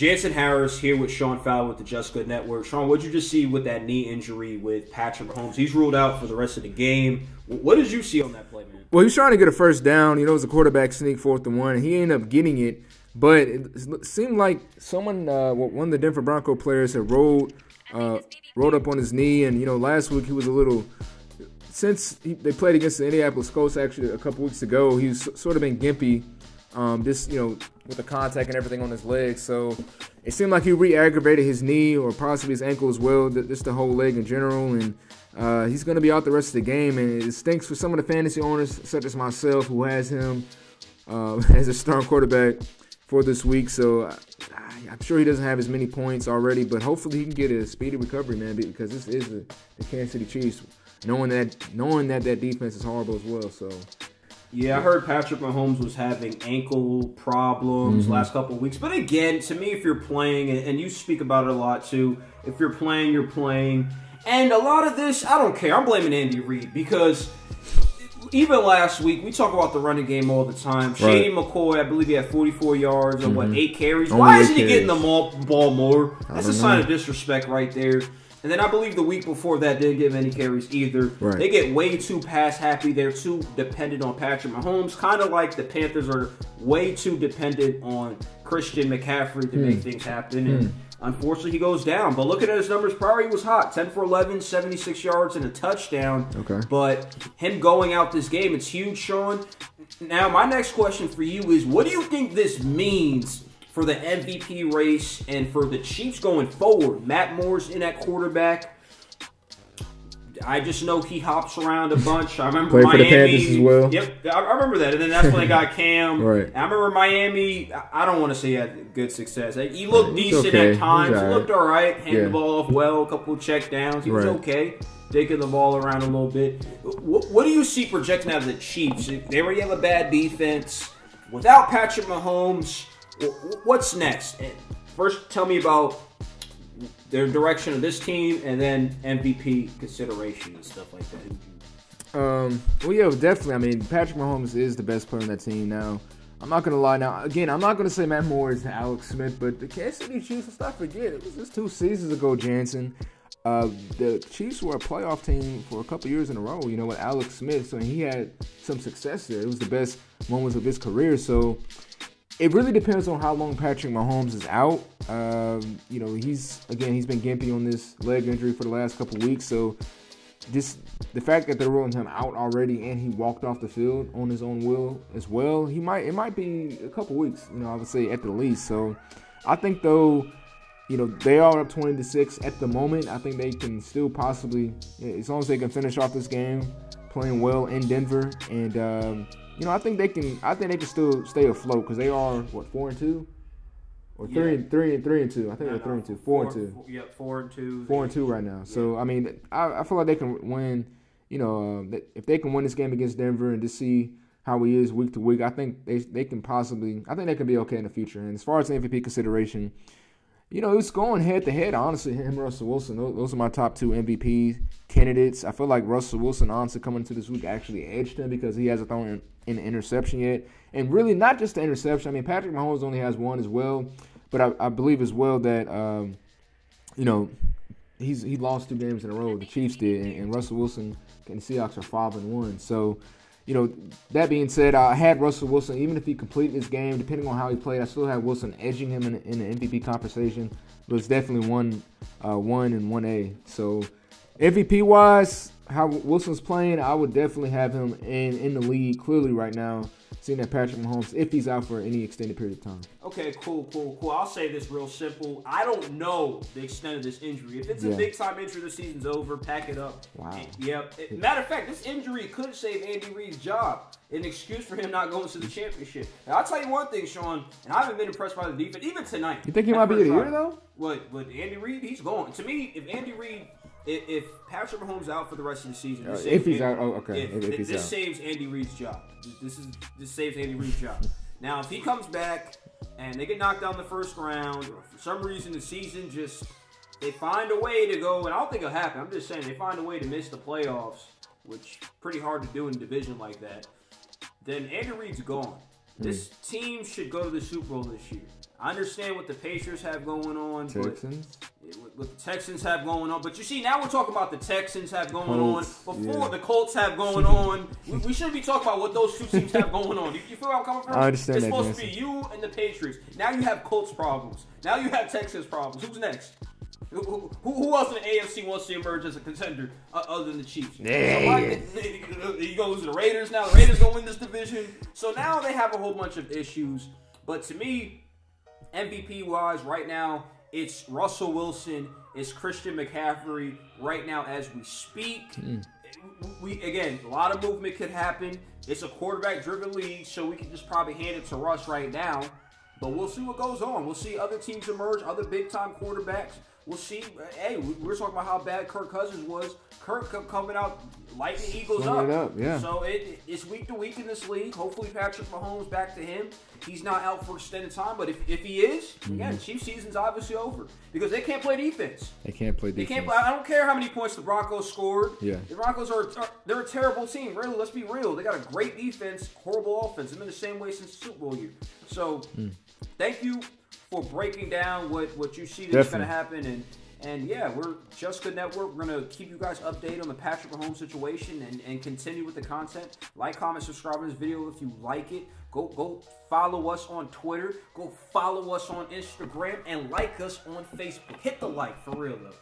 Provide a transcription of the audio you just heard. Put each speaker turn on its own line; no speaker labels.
Jansen Harris here with Sean Fowler with the Just Good Network. Sean, what did you just see with that knee injury with Patrick Mahomes? He's ruled out for the rest of the game. What did you see on that play, man?
Well, he was trying to get a first down. You know, it was a quarterback sneak 4th and 1, and he ended up getting it. But it seemed like someone, one of the Denver Bronco players, had rolled up on his knee. And, you know, last week he was a little – they played against the Indianapolis Colts actually a couple weeks ago, he's sort of been gimpy. Just, you know, with the contact and everything on his leg. So it seemed like he re-aggravated his knee or possibly his ankle as well, just the whole leg in general. And he's going to be out the rest of the game. And it stinks for some of the fantasy owners, such as myself, who has him as a starting quarterback for this week. So I'm sure he doesn't have as many points already, but hopefully he can get a speedy recovery, man, because this is the Kansas City Chiefs, knowing that defense is horrible as well. So.
Yeah, I heard Patrick Mahomes was having ankle problems last couple of weeks. But again, to me, if you're playing, and you speak about it a lot too, if you're playing, you're playing. And a lot of this, I don't care. I'm blaming Andy Reid because even last week, we talk about the running game all the time. Shady McCoy, I believe he had 44 yards and 8 carries. Why isn't he getting the ball more? That's a sign of disrespect right there. And then I believe the week before that didn't give any carries either.
Right.
They get way too pass happy. They're too dependent on Patrick Mahomes, kind of like the Panthers are way too dependent on Christian McCaffrey to make things happen. And unfortunately, he goes down. But looking at his numbers prior, he was hot. 10 for 11, 76 yards, and a touchdown.
Okay.
But him going out this game, it's huge, Sean. Now, my next question for you is, what do you think this means for the MVP race and for the Chiefs going forward? Matt Moore's in at quarterback. I just know he hops around a bunch. I remember
Played
Miami.
For the Panthers as well.
Yep, I remember that. And then that's when they got Cam.
Right.
And I remember Miami. I don't want to say he had good success. He looked decent at times. He looked all right. Handed the ball off well. A couple of check downs. He was okay. Taking the ball around a little bit. What do you see projecting out of the Chiefs? They already have a bad defense. Without Patrick Mahomes, what's next? First, tell me about their direction of this team, and then MVP consideration and stuff like that.
Well, yeah, definitely. I mean, Patrick Mahomes is the best player on that team now. I'm not going to lie. Now, again, I'm not going to say Matt Moore is Alex Smith, but the Kansas City Chiefs, let's not forget, it was just 2 seasons ago, Jansen. The Chiefs were a playoff team for a couple years in a row, you know, with Alex Smith. So he had some success there. It was the best moments of his career. So it really depends on how long Patrick Mahomes is out. You know, he's been gimpy on this leg injury for the last couple weeks. So just the fact that they're rolling him out already and he walked off the field on his own will as well, it might be a couple weeks, you know, I would say at the least. So I think, though, you know, they are up 20-6 at the moment. I think they can still possibly, as long as they can finish off this game playing well in Denver, and you know, I think they can still stay afloat because they are 4-2 or 3-2. I think they're 3-2, 4-2.
Yeah, 4-2.
4-2 right now. So I mean, I feel like they can win. You know, if they can win this game against Denver and just see how he is week to week, I think they can possibly. I think they can be okay in the future. And as far as the MVP consideration, you know, it's going head to head. Honestly, him and Russell Wilson, those are my top 2 MVP candidates. I feel like Russell Wilson, honestly, coming into this week actually edged him because he hasn't thrown an interception yet. And really, not just the interception. I mean, Patrick Mahomes only has 1 as well. But I believe as well that, you know, he lost 2 games in a row. The Chiefs did. And Russell Wilson and the Seahawks are 5-1. So, you know, that being said, I had Russell Wilson, even if he completed this game, depending on how he played, I still had Wilson edging him in the MVP conversation. But it's definitely 1 and 1A. So MVP-wise, how Wilson's playing, I would definitely have him in the lead clearly right now, seeing that Patrick Mahomes, if he's out for any extended period of time.
Okay, cool. I'll say this real simple. I don't know the extent of this injury. If it's a big-time injury, the season's over, pack it up.
Wow.
Matter of fact, this injury could save Andy Reid's job. An excuse for him not going to the championship. Now, I'll tell you one thing, Sean, and I haven't been impressed by the defense, even tonight.
You think he might be the year, though?
What, Andy Reid? He's going. To me, if Andy Reid... If Patrick Mahomes out for the rest of the season,
if he's out, okay.
This saves Andy Reid's job. This saves Andy Reid's job. Now, if he comes back and they get knocked down the first round, or for some reason the season they find a way to go, and I don't think it'll happen. I'm just saying they find a way to miss the playoffs, which is pretty hard to do in a division like that. Then Andy Reid's gone. This team should go to the Super Bowl this year. I understand what the Patriots have going on.
Texans.
What the Texans have going on. But you see, now we're talking about the Texans have going
Colts,
on. Before the Colts have going on. We shouldn't be talking about what those two teams have going on. You feel where I'm coming from?
I understand
it's
that,
supposed to be you and the Patriots. Now you have Colts problems. Now you have Texans problems. Who's next? Who else in the AFC wants to emerge as a contender other than the Chiefs?
Yeah.
You go lose to the Raiders now. The Raiders going to win this division. So now they have a whole bunch of issues. But to me, MVP-wise, right now, it's Russell Wilson, it's Christian McCaffrey right now as we speak. Again, a lot of movement could happen. It's a quarterback-driven league, so we can just probably hand it to Russ right now. But we'll see what goes on. We'll see other teams emerge, other big-time quarterbacks. We'll see. Hey, we're talking about how bad Kirk Cousins was. Kirk coming out lighting the Eagles up.
Yeah.
So it's week to week in this league. Hopefully Patrick Mahomes back to him. He's not out for extended time, but if he is, again, Chiefs season's obviously over because they can't play defense.
They can't play defense.
They can't play. I don't care how many points the Broncos scored.
Yeah.
The Broncos they're a terrible team. Really, let's be real. They got a great defense, horrible offense. They've been the same way since the Super Bowl year. So, thank you for breaking down what you see that's going to happen. And yeah, we're Just Good Network. We're going to keep you guys updated on the Patrick Mahomes situation and continue with the content. Like, comment, subscribe to this video if you like it. Go follow us on Twitter. Go follow us on Instagram and like us on Facebook. Hit the like for real though.